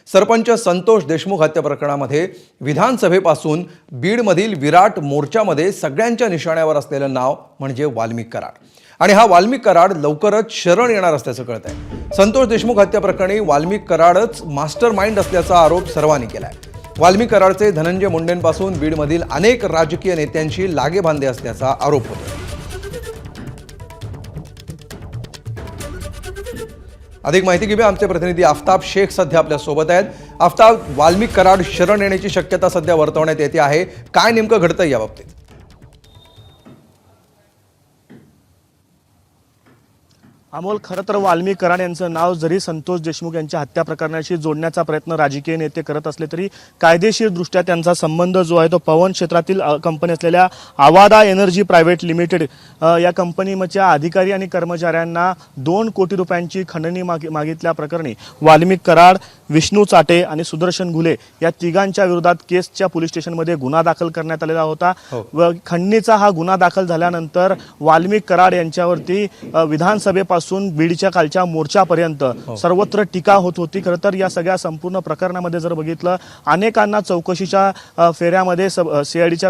सरपंच संतोष देशमुख हत्या प्रकरणामध्ये विधानसभेपासून बीडमधील विराट मोर्चामध्ये सगळ्यांच्या निशाण्यावर असलेलं नाव म्हणजे वाल्मिक कराड आणि हा वाल्मिक कराड लवकरच शरण येणार असल्याचं कळतंय। संतोष देशमुख हत्या प्रकरणी वाल्मिक कराडच मास्टर माइंड असल्याचा आरोप सर्वांनी केलाय। वाल्मिक कराडचे धनंजय मुंडेंपासून बीडमधील अनेक राजकीय नेत्यांशी लागेबांधे असल्याचा आरोप होतो। अधिक माहिती घेऊया, आमचे प्रतिनिधी आफताब शेख सध्या आपल्या सोबत आहेत। आफताब, वाल्मिक कराड शरण येण्याची शक्यता सध्या वर्तवण्यात येते आहे, काय नेमकं घडतंय या बाबतीत? अमोल, खरं तर वाल्मिक कराड यांचं नाव जरी संतोष देशमुख यांच्या हत्या प्रकरणाशी जोडण्याचा प्रयत्न राजकीय नेते करत असले तरी कायदेशीर दृष्ट्या त्यांचा संबंध जो आहे तो पवन क्षेत्रातील कंपनी असलेल्या आवादा एनर्जी प्रायव्हेट लिमिटेड या कंपनीच्या अधिकारी आणि कर्मचाऱ्यांना 2 कोटी रुपयांची खंडणी मागितल्या प्रकरणी वाल्मिक कराड, विष्णू चाटे आणि सुदर्शन घुले या तिघांच्या विरोधात केसच्या पोलीस स्टेशनमध्ये गुन्हा दाखल करण्यात आलेला होता। व खंडणीचा हा गुन्हा दाखल झाल्यानंतर वाल्मिक कराड यांच्यावरती विधानसभेपासून बीडच्या कालच्या मोर्चापर्यंत सर्वत्र टीका होत होती। खरं तर या सगळ्या संपूर्ण प्रकरणामध्ये जर बघितलं, अनेकांना चौकशीच्या फेऱ्यामध्ये सीआयडीच्या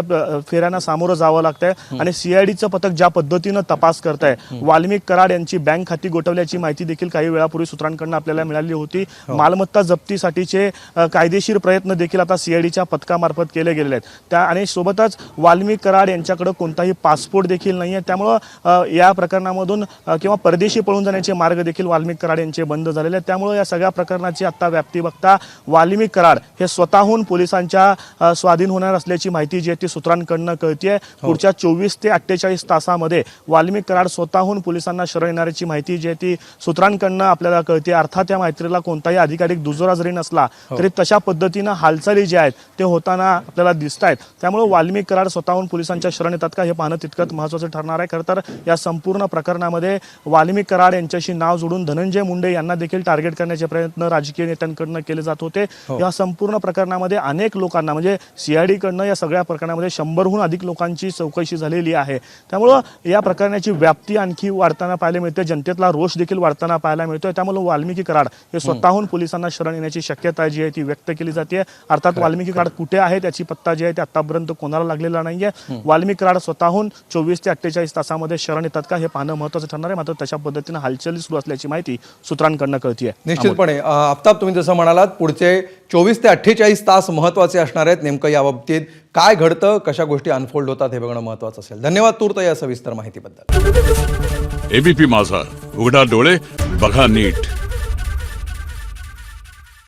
फेऱ्यांना सामोरं जावं लागतंय आणि सीआयडीचं पथक ज्या पद्धतीनं तपास करत आहे, वाल्मिक कराड यांची बँक खाती गोठवल्याची माहिती देखील काही वेळापूर्वी सूत्रांकडून आपल्याला मिळाली होती। मालमत्ता जप्तीसाठीचे कायदेशीर प्रयत्न देखील आता सीआयडीच्या पथकामार्फत केले गेलेले आहेत। त्या आणि सोबतच वाल्मिक कराड यांच्याकडे कोणताही पासपोर्ट देखील नाही आहे, त्यामुळं या प्रकरणामधून किंवा परदेशी पळून जाण्याचे मार्ग देखील वाल्मिक कराड यांचे बंद झालेले आहेत। त्यामुळे या सगळ्या प्रकरणाची आता व्याप्ती बघता वाल्मिक कराड हे स्वतःहून पोलिसांच्या स्वाधीन होणार असल्याची माहिती जी आहे ती सूत्रांकडून कळते। पुढच्या 24 ते 48 तासामध्ये वाल्मिक कराड स्वतःहून पोलिसांना शरण येण्याची माहिती जी आहे ती सूत्रांकडून आपल्याला कळते। अर्थात या मैत्रीला कोणताही अधिकाधिक दुजोरा जरी नसला तरी तशा पद्धतीनं हालचाली ज्या आहेत ते होताना आपल्याला दिसत आहेत। त्यामुळे वाल्मिक कराड स्वतःहून पोलिसांच्या शरण येतात का हे पाहणं तितकंच महत्त्वाचं ठरणार आहे। खरं तर या संपूर्ण प्रकरणामध्ये वाल्मिक कराड यांच्याशी नाव जोडून धनंजय मुंडे यांना देखील टार्गेट करण्याचे प्रयत्न राजकीय नेत्यांकडून केले जात होते। या संपूर्ण प्रकरणामध्ये अनेक लोकांना म्हणजे सीआयडीकडनं या सगळ्या प्रकरणामध्ये 100हून अधिक लोकांची चौकशी झालेली आहे। त्यामुळं या प्रकरणाची व्याप्ती आणखी वाढताना पाहायला मिळते, जनतेतला रोष देखील वाढताना पाहायला मिळतोय। त्यामुळे वाल्मिकी कराड हे स्वतःहून पोलिसांना शरण येण्याची शक्यता जी आहे ती व्यक्त केली जाते। अर्थात वाल्मिकी कराड कुठे आहे त्याची पत्ता जी आहे ते आतापर्यंत कोणाला लागलेला नाहीये। वाल्मिक कराड स्वतःहून 24 ते 48 तासामध्ये शरण येतात का हे पाहणं महत्त्वाचं ठरणार आहे। मात्र तशा पद्धतीने हालचाली सुरू असल्याची माहिती सूत्रांकडून कळते। निश्चितपणे आफताब, तुम्ही जसं म्हणालात पुढचे 24 ते 48 तास महत्त्वाचे असणार आहेत। नेमकं या बाबतीत काय घडतं, कशा गोष्टी अनफोल्ड होतात हे बघणं महत्त्वाचं असेल। धन्यवाद तूर्त या सविस्तर माहितीबद्दल। एबीपी माझा, उघडा डोळे बघा नीट।